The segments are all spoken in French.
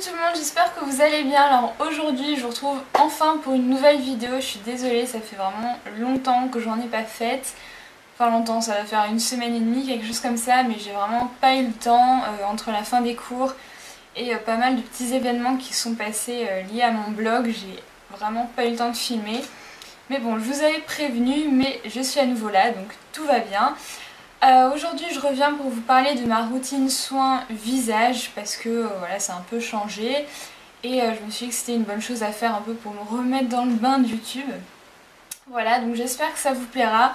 tout le monde, j'espère que vous allez bien. Alors aujourd'hui je vous retrouve enfin pour une nouvelle vidéo. Je suis désolée, ça fait vraiment longtemps que j'en ai pas faite. Enfin longtemps, ça va faire une semaine et demie, quelque chose comme ça, mais j'ai vraiment pas eu le temps entre la fin des cours et pas mal de petits événements qui sont passés liés à mon blog. J'ai vraiment pas eu le temps de filmer. Mais bon, je vous avais prévenu, mais je suis à nouveau là, donc tout va bien. Aujourd'hui je reviens pour vous parler de ma routine soins visage parce que voilà, ça a un peu changé et je me suis dit que c'était une bonne chose à faire un peu pour me remettre dans le bain de YouTube. Voilà, donc j'espère que ça vous plaira.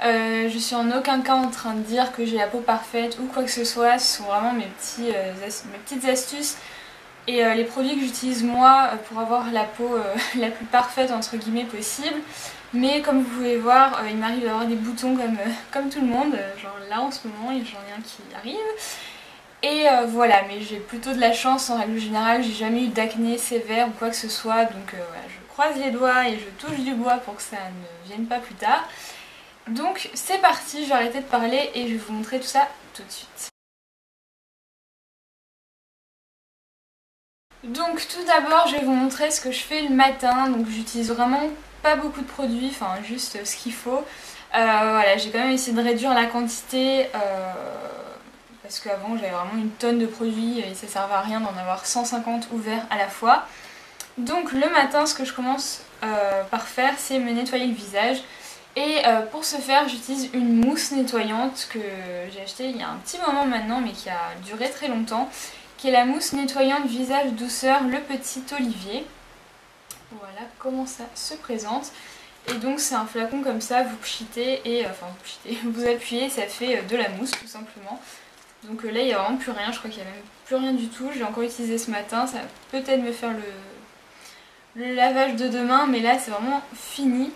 Je suis en aucun cas en train de dire que j'ai la peau parfaite ou quoi que ce soit, ce sont vraiment mes petites astuces et les produits que j'utilise moi pour avoir la peau la plus parfaite entre guillemets possible. Mais comme vous pouvez voir, il m'arrive d'avoir des boutons comme tout le monde, genre là en ce moment, j'en ai un qui arrive. Et voilà, mais j'ai plutôt de la chance en règle générale, j'ai jamais eu d'acné sévère ou quoi que ce soit, donc voilà, je croise les doigts et je touche du bois pour que ça ne vienne pas plus tard. Donc c'est parti, je vais arrêter de parler et je vais vous montrer tout ça tout de suite. Donc tout d'abord je vais vous montrer ce que je fais le matin, donc j'utilise vraiment pas beaucoup de produits, enfin juste ce qu'il faut. Voilà, j'ai quand même essayé de réduire la quantité parce qu'avant j'avais vraiment une tonne de produits et ça servait à rien d'en avoir 150 ouverts à la fois. Donc le matin ce que je commence par faire c'est me nettoyer le visage. Et pour ce faire j'utilise une mousse nettoyante que j'ai achetée il y a un petit moment maintenant mais qui a duré très longtemps, qui est la mousse nettoyante visage douceur Le Petit Olivier. Voilà comment ça se présente. Et donc c'est un flacon comme ça, vous pchitez et vous appuyez, ça fait de la mousse tout simplement. Donc là il n'y a vraiment plus rien, je crois qu'il n'y a même plus rien du tout. J'ai encore utilisé ce matin, ça va peut-être me faire le lavage de demain, mais là c'est vraiment fini.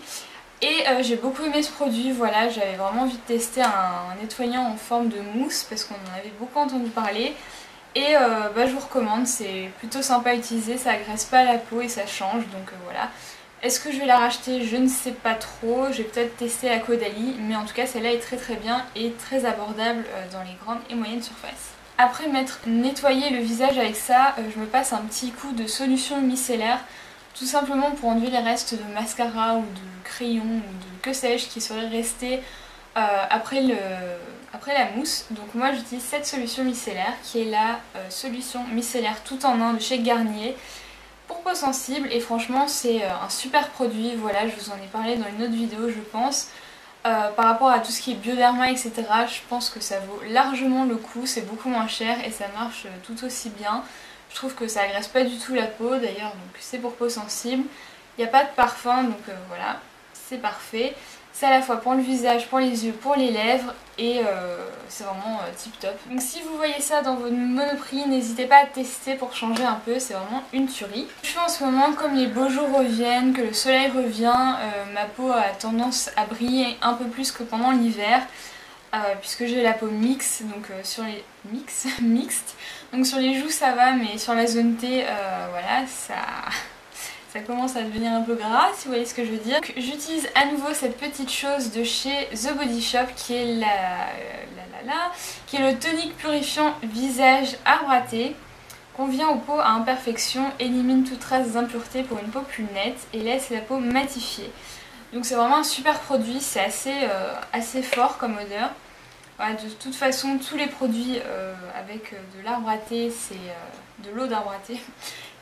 Et j'ai beaucoup aimé ce produit, voilà, j'avais vraiment envie de tester un nettoyant en forme de mousse parce qu'on en avait beaucoup entendu parler. Et je vous recommande, c'est plutôt sympa à utiliser, ça agresse pas la peau et ça change, donc voilà. Est-ce que je vais la racheter? Je ne sais pas trop, j'ai peut-être testé la Caudalie, mais en tout cas celle-là est très bien et très abordable dans les grandes et moyennes surfaces. Après m'être nettoyé le visage avec ça, je me passe un petit coup de solution micellaire, tout simplement pour enlever les restes de mascara ou de crayon ou de que sais-je qui seraient restés après la mousse. Donc moi j'utilise cette solution micellaire qui est la solution micellaire tout en un de chez Garnier pour peau sensible, et franchement c'est un super produit. Voilà, je vous en ai parlé dans une autre vidéo je pense. Par rapport à tout ce qui est Bioderma etc, je pense que ça vaut largement le coup, c'est beaucoup moins cher et ça marche tout aussi bien. Je trouve que ça agresse pas du tout la peau d'ailleurs, donc c'est pour peau sensible. Il n'y a pas de parfum, donc voilà, c'est parfait. C'est à la fois pour le visage, pour les yeux, pour les lèvres et c'est vraiment tip top. Donc si vous voyez ça dans votre Monoprix, n'hésitez pas à tester pour changer un peu, c'est vraiment une tuerie. Je fais en ce moment, comme les beaux jours reviennent, que le soleil revient, ma peau a tendance à briller un peu plus que pendant l'hiver. Puisque j'ai la peau mixte, donc sur les mixte, donc sur les joues ça va, mais sur la zone T, voilà, ça commence à devenir un peu gras, si vous voyez ce que je veux dire. J'utilise à nouveau cette petite chose de chez The Body Shop qui est qui est le tonique purifiant visage arbre à thé. Convient aux peaux à imperfection, élimine toute trace d'impureté pour une peau plus nette et laisse la peau matifiée. Donc c'est vraiment un super produit, c'est assez fort comme odeur. Voilà, de toute façon tous les produits avec de l'arbre à thé, c'est de l'eau d'arbre à thé,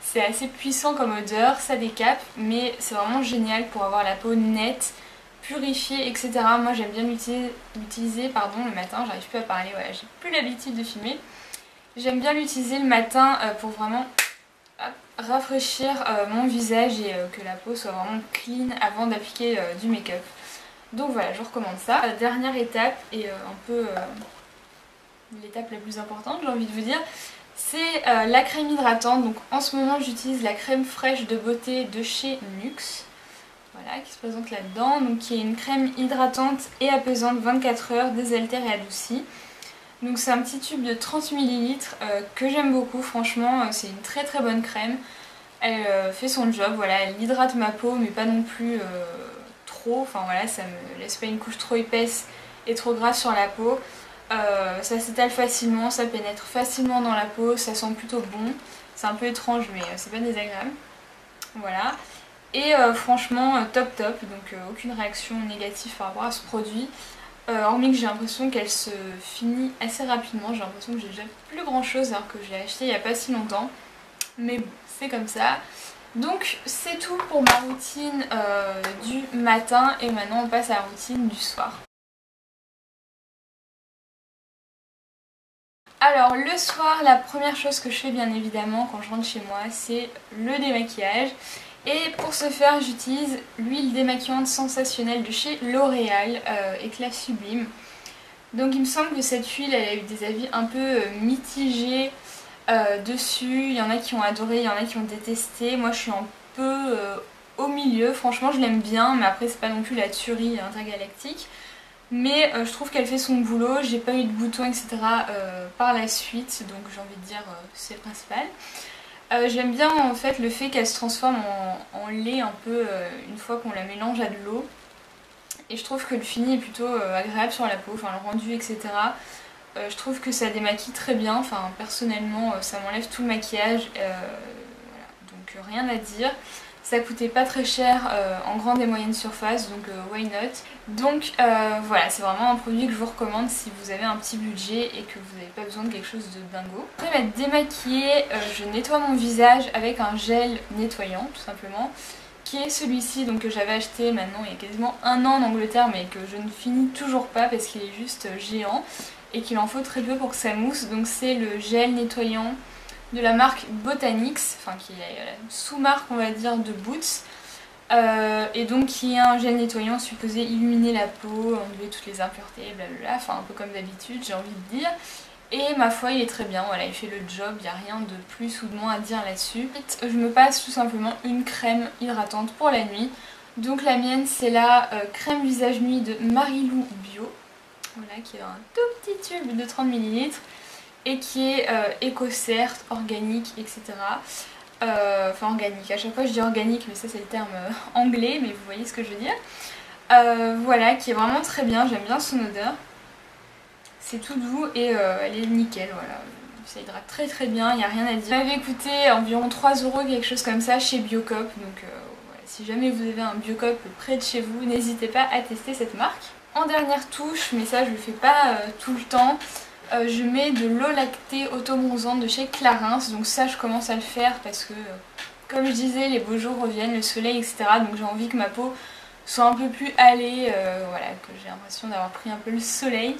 c'est assez puissant comme odeur, ça décape, mais c'est vraiment génial pour avoir la peau nette, purifiée, etc. Moi j'aime bien l'utiliser le matin, j'arrive plus à parler, voilà, j'ai plus l'habitude de filmer. J'aime bien l'utiliser le matin pour vraiment rafraîchir mon visage et que la peau soit vraiment clean avant d'appliquer du make-up. Donc voilà, je vous recommande ça. La dernière étape et un peu l'étape la plus importante, j'ai envie de vous dire, c'est la crème hydratante. Donc en ce moment j'utilise la crème fraîche de beauté de chez Nuxe. Voilà, qui se présente là-dedans, donc qui est une crème hydratante et apaisante 24 heures, désaltère et adoucie. Donc c'est un petit tube de 30 ml que j'aime beaucoup, franchement c'est une très bonne crème. Elle fait son job, voilà, elle hydrate ma peau mais pas non plus trop, enfin voilà, ça me laisse pas une couche trop épaisse et trop grasse sur la peau. Ça s'étale facilement, ça pénètre facilement dans la peau, ça sent plutôt bon. C'est un peu étrange mais c'est pas désagréable. Voilà. Et franchement top top, donc aucune réaction négative par rapport à ce produit. Hormis que j'ai l'impression qu'elle se finit assez rapidement, j'ai l'impression que j'ai déjà plus grand chose alors que je l'ai acheté il n'y a pas si longtemps. Mais bon, c'est comme ça. Donc c'est tout pour ma routine du matin et maintenant on passe à la routine du soir. Alors le soir, la première chose que je fais bien évidemment quand je rentre chez moi, c'est le démaquillage. Et pour ce faire, j'utilise l'huile démaquillante sensationnelle de chez L'Oréal, Éclat Sublime. Donc il me semble que cette huile, elle a eu des avis un peu mitigés dessus. Il y en a qui ont adoré, il y en a qui ont détesté. Moi je suis un peu au milieu, franchement je l'aime bien, mais après c'est pas non plus la tuerie intergalactique. Mais je trouve qu'elle fait son boulot, j'ai pas eu de boutons etc. Par la suite, donc j'ai envie de dire c'est le principal. J'aime bien en fait le fait qu'elle se transforme en lait un peu une fois qu'on la mélange à de l'eau. Et je trouve que le fini est plutôt agréable sur la peau, enfin le rendu etc. Je trouve que ça démaquille très bien, enfin personnellement ça m'enlève tout le maquillage, voilà. Donc rien à dire. Ça coûtait pas très cher en grande et moyenne surface, donc why not. Donc voilà, c'est vraiment un produit que je vous recommande si vous avez un petit budget et que vous n'avez pas besoin de quelque chose de dingo. Après m'être démaquillée, je nettoie mon visage avec un gel nettoyant tout simplement, qui est celui-ci donc que j'avais acheté maintenant il y a quasiment un an en Angleterre mais que je ne finis toujours pas parce qu'il est juste géant et qu'il en faut très peu pour que ça mousse. Donc c'est le gel nettoyant de la marque Botanix, enfin qui est la sous-marque on va dire de Boots, et donc qui est un gel nettoyant supposé illuminer la peau, enlever toutes les impuretés, blablabla, enfin un peu comme d'habitude j'ai envie de dire. Et ma foi il est très bien, voilà, il fait le job, il n'y a rien de plus ou de moins à dire là-dessus. Je me passe tout simplement une crème hydratante pour la nuit. Donc la mienne c'est la crème visage nuit de Marilou Bio, voilà, qui est dans un tout petit tube de 30 ml. Et qui est éco-cert, organique, etc. Enfin organique, à chaque fois je dis organique mais ça c'est le terme anglais, mais vous voyez ce que je veux dire. Voilà, qui est vraiment très bien, j'aime bien son odeur. C'est tout doux et elle est nickel, voilà. Ça hydrate très très bien, il n'y a rien à dire. Ça m'avait coûté environ 3 € quelque chose comme ça chez Biocop, donc voilà, si jamais vous avez un Biocop près de chez vous, n'hésitez pas à tester cette marque. En dernière touche, mais ça je le fais pas tout le temps, je mets de l'eau lactée auto-bronzante de chez Clarins, donc ça je commence à le faire parce que comme je disais les beaux jours reviennent, le soleil etc. Donc j'ai envie que ma peau soit un peu plus hâlée, voilà, que j'ai l'impression d'avoir pris un peu le soleil.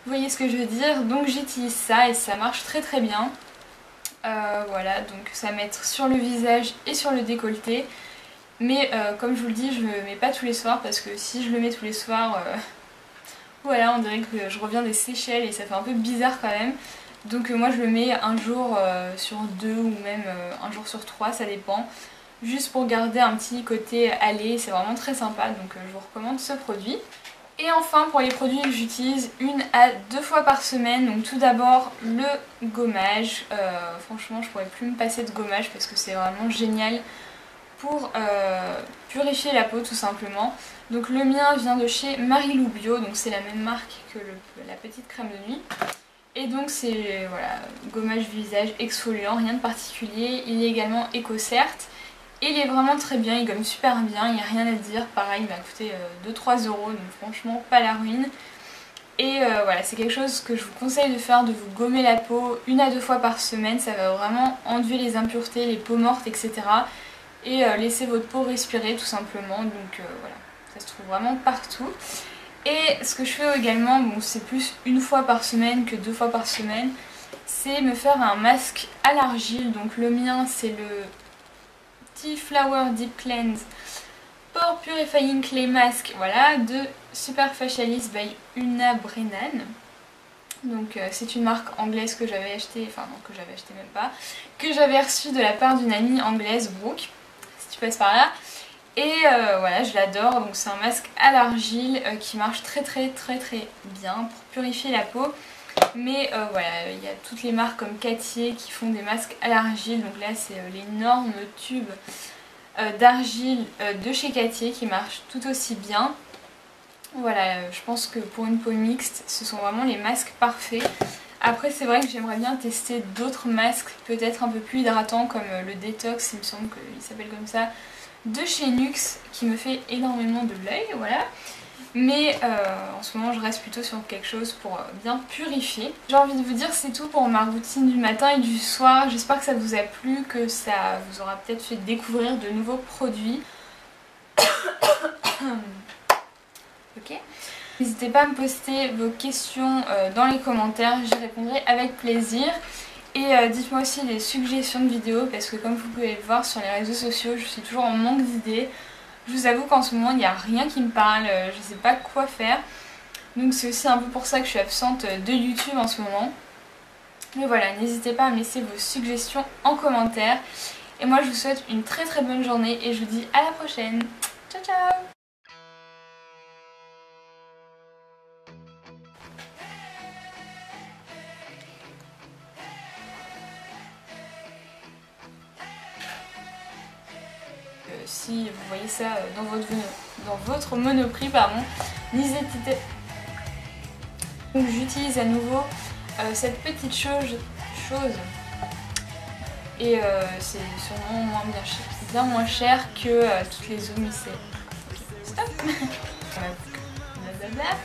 Vous voyez ce que je veux dire, donc j'utilise ça et ça marche très très bien. Voilà, donc ça va mettre sur le visage et sur le décolleté. Mais comme je vous le dis, je le mets pas tous les soirs parce que si je le mets tous les soirs... voilà, on dirait que je reviens des Seychelles et ça fait un peu bizarre quand même. Donc moi je le mets un jour sur 2 ou même un jour sur 3, ça dépend. Juste pour garder un petit côté allé, c'est vraiment très sympa, donc je vous recommande ce produit. Et enfin pour les produits que j'utilise 1 à 2 fois par semaine, donc tout d'abord le gommage. Franchement je pourrais plus me passer de gommage parce que c'est vraiment génial pour purifier la peau tout simplement. Donc le mien vient de chez Marilou Bio, donc c'est la même marque que la petite crème de nuit. Et donc c'est voilà, gommage visage exfoliant, rien de particulier. Il est également éco-cert et il est vraiment très bien, il gomme super bien, il n'y a rien à dire. Pareil, il m'a coûté 2-3 €, donc franchement pas la ruine. Et voilà, c'est quelque chose que je vous conseille de faire, de vous gommer la peau 1 à 2 fois par semaine. Ça va vraiment enlever les impuretés, les peaux mortes, etc. Et laisser votre peau respirer tout simplement. Donc voilà, ça se trouve vraiment partout. Et ce que je fais également, bon c'est plus 1 fois par semaine que 2 fois par semaine, c'est me faire un masque à l'argile. Donc le mien c'est le Tea Flower Deep Cleanse Pore Purifying Clay Mask, voilà, de Superfacialist by Una Brennan. Donc c'est une marque anglaise que j'avais acheté, enfin non que j'avais acheté même pas, que j'avais reçue de la part d'une amie anglaise, Brooke, si tu passes par là. Et voilà, je l'adore, donc c'est un masque à l'argile qui marche très bien pour purifier la peau. Mais voilà, il y a toutes les marques comme Cartier qui font des masques à l'argile, donc là c'est l'énorme tube d'argile de chez Cartier qui marche tout aussi bien. Voilà, je pense que pour une peau mixte, ce sont vraiment les masques parfaits. Après c'est vrai que j'aimerais bien tester d'autres masques, peut-être un peu plus hydratants comme le Détox, il me semble qu'il s'appelle comme ça, de chez Nuxe, qui me fait énormément de l'œil, voilà. Mais en ce moment je reste plutôt sur quelque chose pour bien purifier. J'ai envie de vous dire c'est tout pour ma routine du matin et du soir. J'espère que ça vous a plu, que ça vous aura peut-être fait découvrir de nouveaux produits. Ok. N'hésitez pas à me poster vos questions dans les commentaires, j'y répondrai avec plaisir. Et dites-moi aussi des suggestions de vidéos parce que comme vous pouvez le voir sur les réseaux sociaux, je suis toujours en manque d'idées. Je vous avoue qu'en ce moment il n'y a rien qui me parle, je ne sais pas quoi faire. Donc c'est aussi un peu pour ça que je suis absente de YouTube en ce moment. Mais voilà, n'hésitez pas à me laisser vos suggestions en commentaire. Et moi je vous souhaite une très très bonne journée et je vous dis à la prochaine. Ciao ciao! Si vous voyez ça dans votre Monoprix, pardon, n'hésitez pas. Donc j'utilise à nouveau cette petite chose et c'est sûrement bien moins cher que toutes les eaux micelles. Ok, stop. Blablabla.